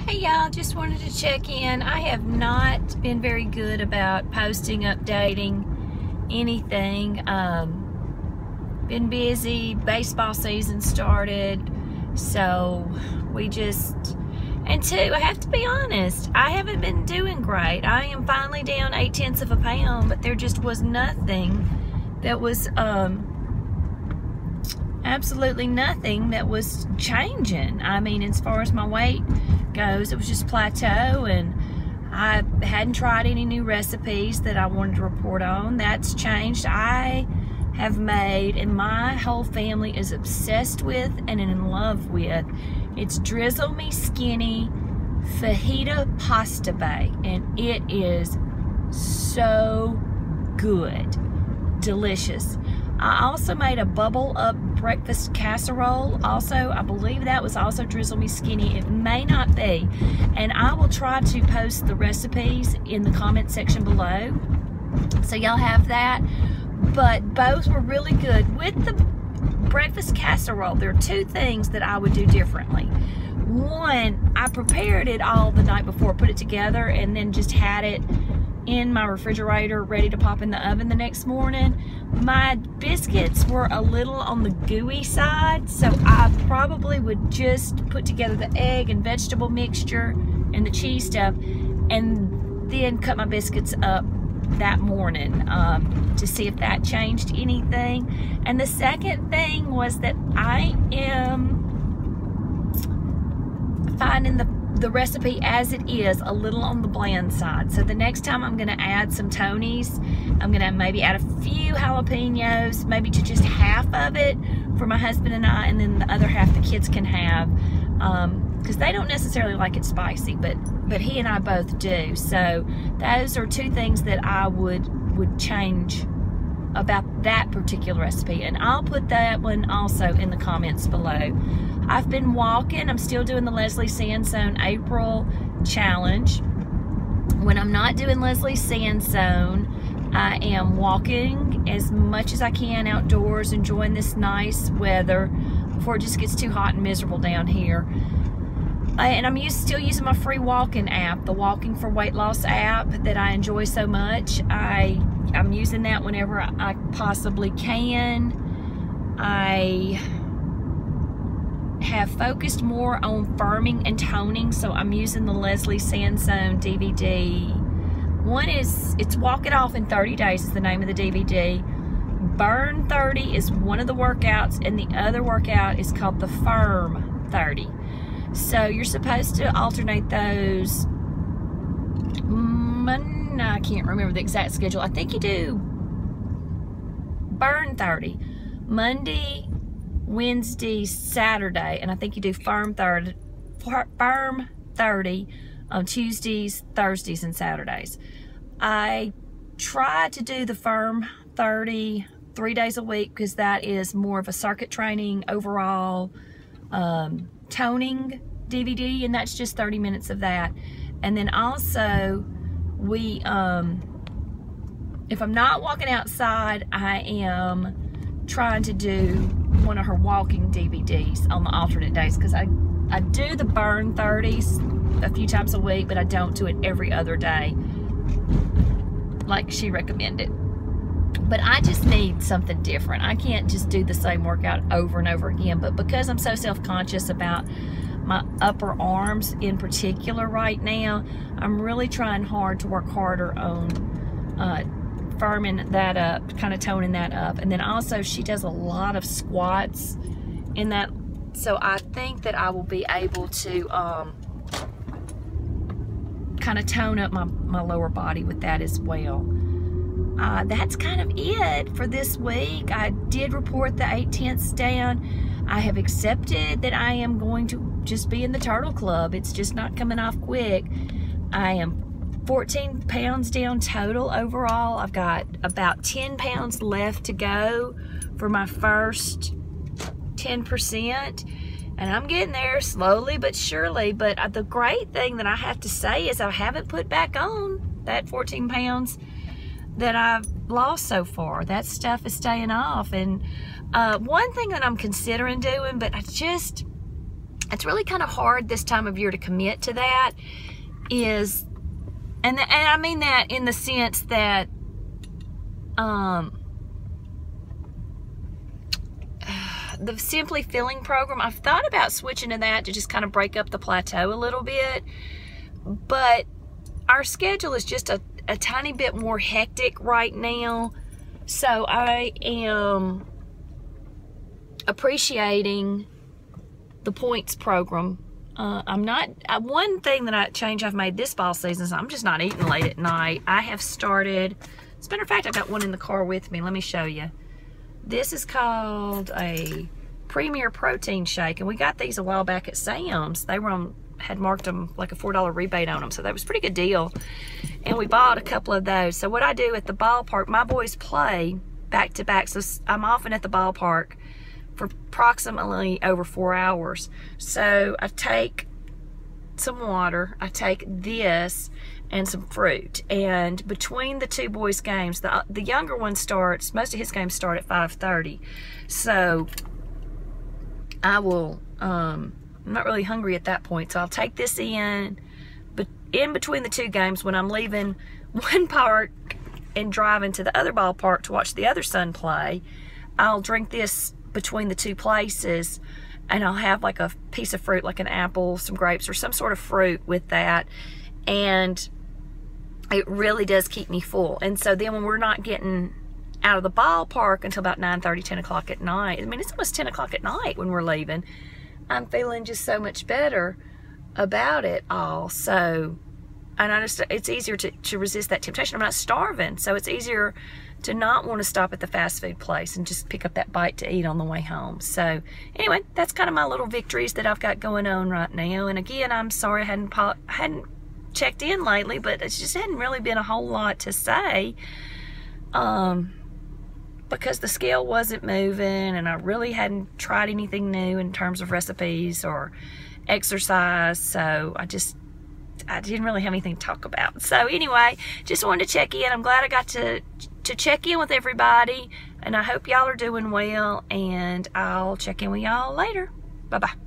Hey y'all, just wanted to check in. I have not been very good about posting, updating anything. Been busy, baseball season started, so and two, I have to be honest, I haven't been doing great. I am finally down 0.8 of a pound, but there just was nothing that was, absolutely nothing that was changing. I mean, as far as my weight goes, it was just plateau, and I hadn't tried any new recipes that I wanted to report on. That's changed. I have made, and my whole family is obsessed with and in love with, it's Drizzle Me Skinny Fajita Pasta Bake, and it is so good, delicious. I also made a bubble up breakfast casserole. Also, I believe that was also Drizzle Me Skinny. It may not be, and I will try to post the recipes in the comment section below, so y'all have that. But both were really good. With the breakfast casserole, there are two things that I would do differently. One, I prepared it all the night before, put it together, and then just had it in my refrigerator ready to pop in the oven the next morning. My biscuits were a little on the gooey side, so I probably would just put together the egg and vegetable mixture and the cheese stuff, and then cut my biscuits up that morning to see if that changed anything. And the second thing was that I am finding the recipe as it is a little on the bland side. So the next time I'm gonna add some Tony's, I'm gonna maybe add a few jalapenos, maybe to just half of it for my husband and I, and then the other half the kids can have, because they don't necessarily like it spicy, but he and I both do. So those are two things that I would change about that particular recipe, and I'll put that one also in the comments below. I've been walking. I'm still doing the Leslie Sansone April challenge. When I'm not doing Leslie Sansone, I am walking as much as I can outdoors, enjoying this nice weather before it just gets too hot and miserable down here. And I'm still using my free walking app, the Walking for Weight Loss app that I enjoy so much. I'm using that whenever I possibly can. I have focused more on firming and toning, so I'm using the Leslie Sansone DVD. One is, it's Walk It Off in 30 Days is the name of the DVD. Burn 30 is one of the workouts, and the other workout is called the Firm 30. So you're supposed to alternate those. I can't remember the exact schedule. I think you do Burn 30 Monday, Wednesday, Saturday, and I think you do Firm 30 on Tuesdays, Thursdays, and Saturdays. I try to do the Firm 30 3 days a week because that is more of a circuit training overall toning DVD, and that's just 30 minutes of that. And then also we if I'm not walking outside, I am trying to do one of her walking DVDs on the alternate days, because I do the Burn 30s a few times a week, but I don't do it every other day like she recommended. But I just need something different. I can't just do the same workout over and over again. But because I'm so self-conscious about my upper arms in particular right now, I'm really trying hard to work harder on firming that up, kind of toning that up. And then also she does a lot of squats in that, so I think that I will be able to kind of tone up my lower body with that as well. That's kind of it for this week. I did report the 0.8 down. I have accepted that I am going to just be in the Turtle Club. It's just not coming off quick. I am 14 pounds down total overall. I've got about 10 pounds left to go for my first 10%. And I'm getting there slowly but surely. But the great thing that I have to say is I haven't put back on that 14 pounds that I've lost so far. That stuff is staying off. And one thing that I'm considering doing, but it's really kind of hard this time of year to commit to that. And I mean that in the sense that the Simply Feeling program, I've thought about switching to that to just kind of break up the plateau a little bit, but our schedule is just a tiny bit more hectic right now, so I am appreciating the points program. One thing that change I've made this fall season is I'm just not eating late at night. I have started, as a matter of fact, I've got one in the car with me. Let me show you. This is called a Premier Protein Shake, and we got these a while back at Sam's. They were had marked them like a $4 rebate on them, so that was a pretty good deal. And we bought a couple of those. So what I do at the ballpark, my boys play back to back, so I'm often at the ballpark for approximately over 4 hours. So I take some water, I take this and some fruit, and between the two boys' games, the younger one starts, most of his games start at 5:30, so I will I'm not really hungry at that point, so I'll take this in, but in between the two games, when I'm leaving one park and driving to the other ballpark to watch the other son play, I'll drink this between the two places, and I'll have like a piece of fruit, like an apple, some grapes, or some sort of fruit with that, and it really does keep me full. And so then when we're not getting out of the ballpark until about 9:30, 10 o'clock at night, I mean, it's almost 10 o'clock at night when we're leaving, I'm feeling just so much better about it all. So, and I just, it's easier to resist that temptation. I'm not starving, so it's easier to not want to stop at the fast food place and just pick up that bite to eat on the way home. So anyway, that's kind of my little victories that I've got going on right now. And again, I'm sorry I hadn't checked in lately, but it just hadn't really been a whole lot to say, because the scale wasn't moving, and I really hadn't tried anything new in terms of recipes or exercise, so I didn't really have anything to talk about. So anyway, just wanted to check in. I'm glad I got to check in with everybody, and I hope y'all are doing well, and I'll check in with y'all later. Bye-bye.